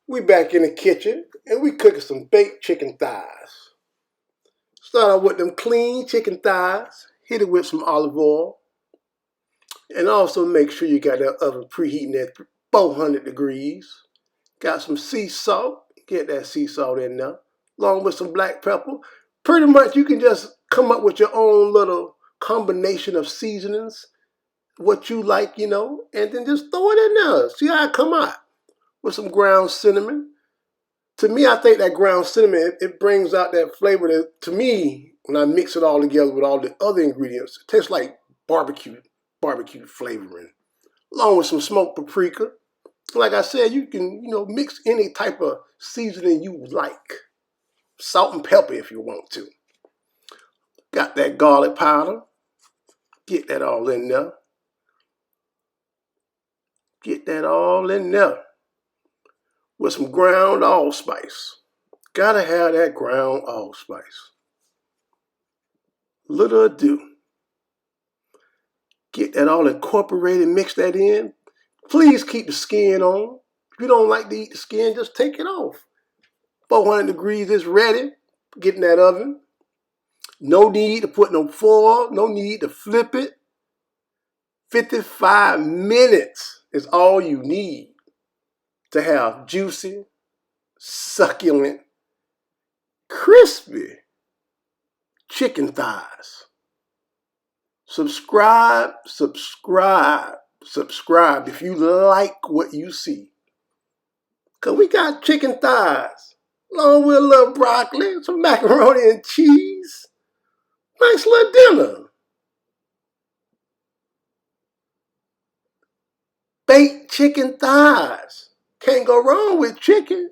We back in the kitchen and we cooking some baked chicken thighs. Start out with them clean chicken thighs. Hit it with some olive oil. And also make sure you got that oven preheating at 400 degrees. Got some sea salt. Get that sea salt in there. Along with some black pepper. Pretty much you can just come up with your own little combination of seasonings. What you like, and then just throw it in there. See how it come out. With some ground cinnamon. To me, I think that ground cinnamon, it brings out that flavor that, to me, when I mix it all together with all the other ingredients, it tastes like barbecue flavoring. Along with some smoked paprika. Like I said, you can, mix any type of seasoning you like. Salt and pepper if you want to. Got that garlic powder. Get that all in there. Get that all in there. With some ground allspice. Gotta have that ground allspice. Little ado. Get that all incorporated, mix that in. Please keep the skin on. If you don't like to eat the skin, just take it off. 400 degrees is ready. Get in that oven. No need to put no foil. No need to flip it. 55 minutes is all you need to have juicy, succulent, crispy chicken thighs. Subscribe if you like what you see. Because we got chicken thighs, along with a little broccoli, some macaroni and cheese. Nice little dinner. Baked chicken thighs. Can't go wrong with chicken.